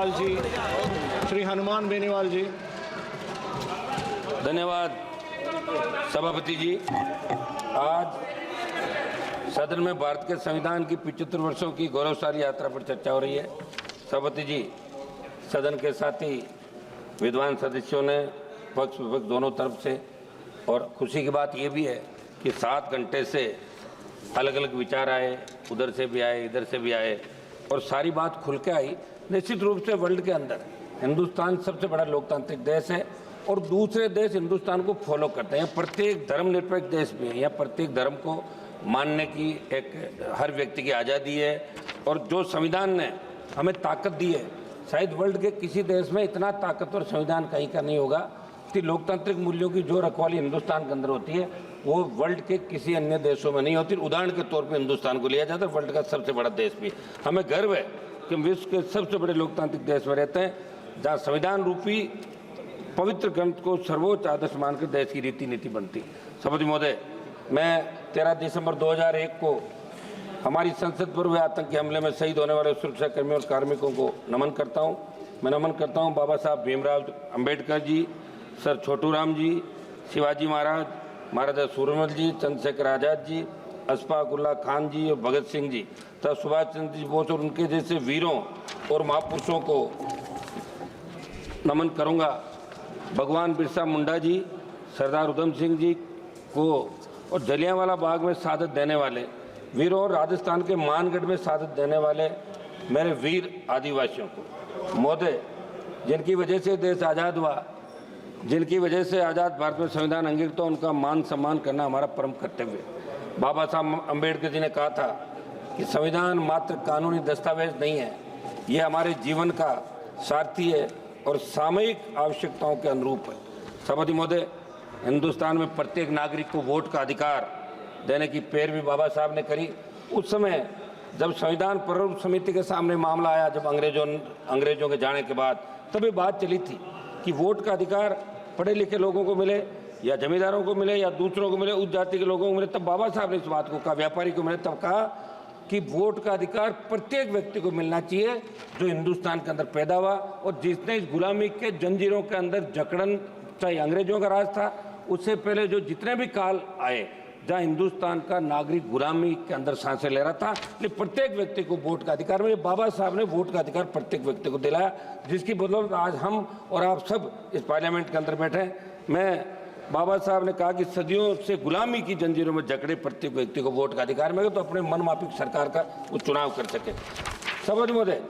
बेनीवाल जी, श्री हनुमान बेनीवाल जी। धन्यवाद सभापति जी। आज सदन में भारत के संविधान की 75 वर्षों की गौरवशाली यात्रा पर चर्चा हो रही है। सभापति जी, सदन के साथी विद्वान सदस्यों ने पक्ष विपक्ष दोनों तरफ से, और खुशी की बात ये भी है कि 7 घंटे से अलग अलग विचार आए, उधर से भी आए, इधर से भी आए, और सारी बात खुल के आई। निश्चित रूप से वर्ल्ड के अंदर हिंदुस्तान सबसे बड़ा लोकतांत्रिक देश है और दूसरे देश हिंदुस्तान को फॉलो करते हैं। प्रत्येक धर्मनिरपेक्ष देश में है, या प्रत्येक धर्म को मानने की एक हर व्यक्ति की आज़ादी है। और जो संविधान ने हमें ताकत दी है, शायद वर्ल्ड के किसी देश में इतना ताकतवर संविधान कहीं का नहीं होगा कि लोकतांत्रिक मूल्यों की जो रखवाली हिंदुस्तान के अंदर होती है वो वर्ल्ड के किसी अन्य देशों में नहीं होती। उदाहरण के तौर पर हिंदुस्तान को लिया जाता है, वर्ल्ड का सबसे बड़ा देश भी। हमें गर्व है कि हम विश्व के सबसे बड़े लोकतांत्रिक देश में रहते हैं, जहाँ संविधान रूपी पवित्र ग्रंथ को सर्वोच्च आदर्श मानकर देश की रीति नीति बनती। सभापति महोदय, मैं 13 दिसंबर 2001 को हमारी संसद पर हुए आतंकी हमले में शहीद होने वाले सुरक्षा कर्मियों और कार्मिकों को नमन करता हूं। मैं नमन करता हूं बाबा साहब भीमराव अम्बेडकर जी, सर छोटूराम जी, शिवाजी महाराज, महाराजा सूरजमल जी, चंद्रशेखर आज़ाद जी, अशफाक उल्लाह खान जी और भगत सिंह जी तथा सुभाष चंद्र जी बोस और उनके जैसे वीरों और महापुरुषों को नमन करूँगा। भगवान बिरसा मुंडा जी, सरदार उधम सिंह जी को और जलियांवाला बाग में शहादत देने वाले वीरों और राजस्थान के मानगढ़ में शहादत देने वाले मेरे वीर आदिवासियों को। महोदय, जिनकी वजह से देश आज़ाद हुआ, जिनकी वजह से आज़ाद भारत में संविधान अंगीकृत हुआ, उनका मान सम्मान करना हमारा परम कर्तव्य है। बाबा साहब अम्बेडकर जी ने कहा था कि संविधान मात्र कानूनी दस्तावेज नहीं है, ये हमारे जीवन का सारथी है और सामयिक आवश्यकताओं के अनुरूप है। सभापति महोदय, हिंदुस्तान में प्रत्येक नागरिक को वोट का अधिकार देने की पैरवी बाबा साहब ने करी। उस समय जब संविधान प्रारूप समिति के सामने मामला आया, जब अंग्रेजों के जाने के बाद, तभी बात चली थी कि वोट का अधिकार पढ़े लिखे लोगों को मिले या जमींदारों को मिले या दूसरों को मिले, उस जाति के लोगों को मिले। तब बाबा साहब ने इस बात को कहा, व्यापारी को मिले, तब कहा कि वोट का अधिकार प्रत्येक व्यक्ति को मिलना चाहिए जो हिंदुस्तान के अंदर पैदा हुआ और जिसने इस गुलामी के जंजीरों के अंदर जकड़न, चाहे अंग्रेजों का राज था, उससे पहले जो जितने भी काल आए जहाँ हिंदुस्तान का नागरिक गुलामी के अंदर सांसें ले रहा था, लेकिन प्रत्येक व्यक्ति को वोट का अधिकार मिले। बाबा साहब ने वोट का अधिकार प्रत्येक व्यक्ति को दिलाया, जिसकी बदौलत आज हम और आप सब इस पार्लियामेंट के अंदर बैठे हैं। मैं बाबा साहब ने कहा कि सदियों से गुलामी की जंजीरों में जकड़े प्रत्येक व्यक्ति को वोट का अधिकार मिले तो अपने मनमाफिक सरकार का वो चुनाव कर सके। सभापति महोदय,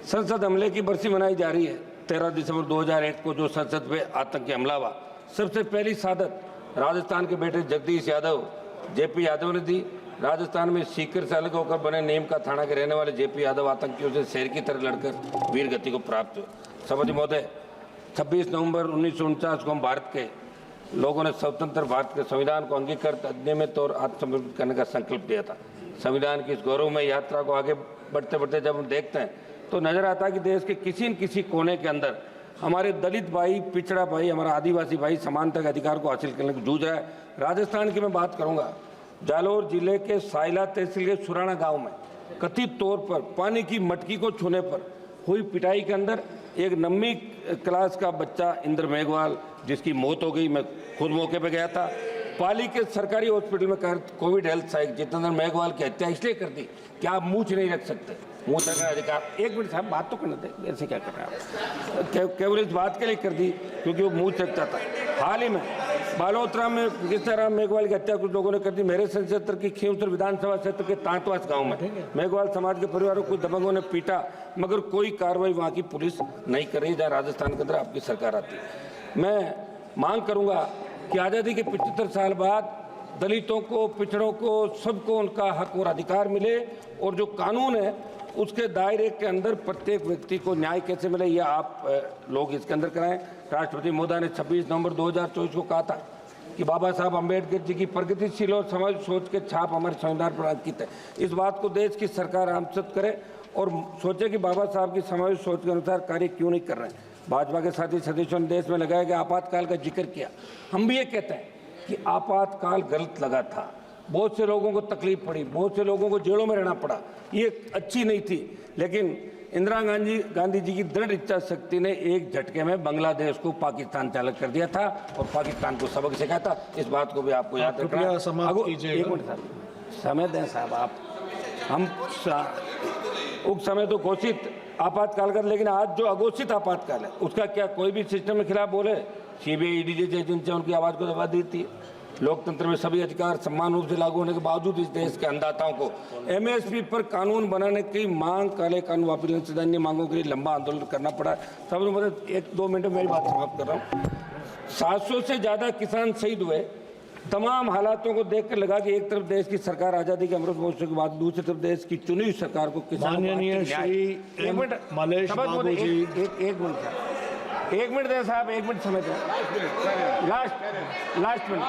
संसद हमले की बरसी मनाई जा रही है। 13 दिसंबर 2001 को जो संसद पे आतंकी हमला हुआ, सबसे पहली शहादत राजस्थान के बेटे जगदीश यादव, जेपी यादव ने दी। राजस्थान में सीकर से अलग होकर बने नीम का थाना के रहने वाले जेपी यादव आतंकियों से शेर की तरह लड़कर वीर गति को प्राप्त हुए। सभापति महोदय, 26 नवंबर 1949 को हम भारत के लोगों ने स्वतंत्र भारत के संविधान को अंगीकृत, नियमित और आत्मसमर्पित करने का संकल्प लिया था। संविधान की इस गौरवमय यात्रा को आगे बढ़ते बढ़ते जब हम देखते हैं तो नजर आता है कि देश के किसी न किसी कोने के अंदर हमारे दलित भाई, पिछड़ा भाई, हमारा आदिवासी भाई समानता के अधिकार को हासिल करने की जूझ रहा है। राजस्थान की मैं बात करूंगा, जालोर जिले के साइला तहसील के सुराना गांव में कथित तौर पर पानी की मटकी को छूने पर हुई पिटाई के अंदर एक 9वीं क्लास का बच्चा इंद्र मेघवाल, जिसकी मौत हो गई। मैं खुद मौके पर गया था। पाली के सरकारी हॉस्पिटल में कोविड हेल्थ सहायक जितेंद्र मेघवाल की हत्या इसलिए कर दी कि आप मुँह नहीं रख सकते, मुँह रखने अधिकार। एक मिनट साहब, बात तो करने दें, ऐसे क्या कर रहे हैं आप? केवल इस बात के लिए कर दी क्योंकि वो मुँह रखता था। हाल ही में बालोतरा में किस्ताराम मेघवाल की हत्या कुछ लोगों ने कर दी। मेरे संसद की खींवसर विधानसभा क्षेत्र के तांतवास गांव में मेघवाल समाज के परिवारों को दबंगों ने पीटा, मगर कोई कार्रवाई वहां की पुलिस नहीं कर रही, जहाँ राजस्थान के अंदर आपकी सरकार आती है। मैं मांग करूंगा कि आज़ादी के 75 साल बाद दलितों को, पिछड़ों को, सबको उनका हक और अधिकार मिले और जो कानून है उसके दायरे के अंदर प्रत्येक व्यक्ति को न्याय कैसे मिले, ये आप लोग इसके अंदर कराएं। राष्ट्रपति महोदय ने 26 नवंबर 2024 को कहा था कि बाबा साहब अम्बेडकर जी की प्रगतिशील और समाज सोच के छाप हमारे संविधान पर अंकित है। इस बात को देश की सरकार आमसद करे और सोचे कि बाबा साहब की समाज सोच के अनुसार कार्य क्यों नहीं कर रहे हैं। भाजपा के साथी सदस्यों ने देश में लगाया गया आपातकाल का जिक्र किया। हम भी ये कहते हैं कि आपातकाल गलत लगा था, बहुत से लोगों को तकलीफ पड़ी, बहुत से लोगों को जेलों में रहना पड़ा, ये अच्छी नहीं थी, लेकिन इंदिरा गांधी जी की दृढ़ इच्छा शक्ति ने एक झटके में बांग्लादेश को पाकिस्तान से अलग कर दिया था और पाकिस्तान को सबक सिखाया था। इस बात को भी आपको याद रखना कृपया है। समाप्त कीजिएगा। एक मिनट साहब, समय दें साहब आप। हम उस समय तो घोषित आपातकाल कर, लेकिन आज जो अघोषित आपातकाल है उसका क्या कोई भी सिस्टम के खिलाफ बोले? सीबीआई ईडी जैसी एजेंसियां उनकी आवाज को दबा देती है। लोकतंत्र में सभी अधिकार समान रूप से लागू होने के बावजूद इस देश के अन्नदाताओं को एमएसपी पर कानून बनाने की मांग, काले कानून वापस लेने से अन्य मांगों के लिए लंबा आंदोलन करना पड़ा। सबसे मतलब 1-2 मिनट में मेरी बात समाप्त कर रहा हूँ। 700 से ज्यादा किसान शहीद हुए। तमाम हालातों को देखकर लगा कि एक तरफ देश की सरकार आजादी के अमृत महोत्सव के बाद, दूसरी तरफ देश की चुनी हुई सरकार को माननीय श्री एम मलेश बाबू जी, एक मिनट दें साहब, 1 मिनट समय दें। लास्ट मिनट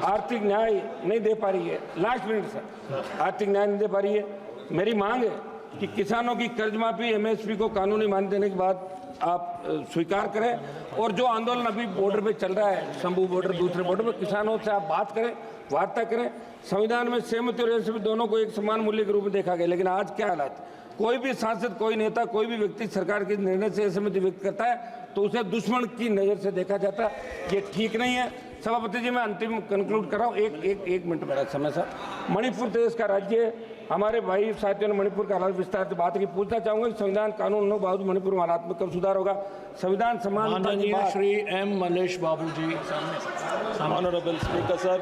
आर्थिक न्याय नहीं दे पा रही है। लास्ट मिनट सर, आर्थिक न्याय नहीं दे पा रही है। मेरी मांग है कि किसानों की कर्ज माफी, एमएसपी को कानूनी मान्यता देने के बाद आप स्वीकार करें, और जो आंदोलन अभी बॉर्डर पे चल रहा है, शंभू बॉर्डर, दूसरे बॉर्डर पे, किसानों से आप बात करें, वार्ता करें। संविधान में सहमति और एमएसपी दोनों को एक समान मूल्य के रूप में देखा गया, लेकिन आज क्या हालात? कोई भी सांसद, कोई नेता, कोई भी व्यक्ति सरकार के निर्णय से असहमति व्यक्त करता है तो उसे दुश्मन की नज़र से देखा जाता है। ये ठीक नहीं है। सभापति जी, मैं अंतिम कंक्लूड कर रहा हूँ। एक मिनट मेरा समय सर। मणिपुर देश का राज्य है। हमारे भाई साथियों ने मणिपुर का हालात विस्तार से बात की। पूछना चाहूंगा कि संविधान कानून हो बावजूद मणिपुर में हालात में कब सुधार होगा? संविधान समानता की माननीय बात। श्री एम मलेश बाबू जी। Honorable Speaker, sir.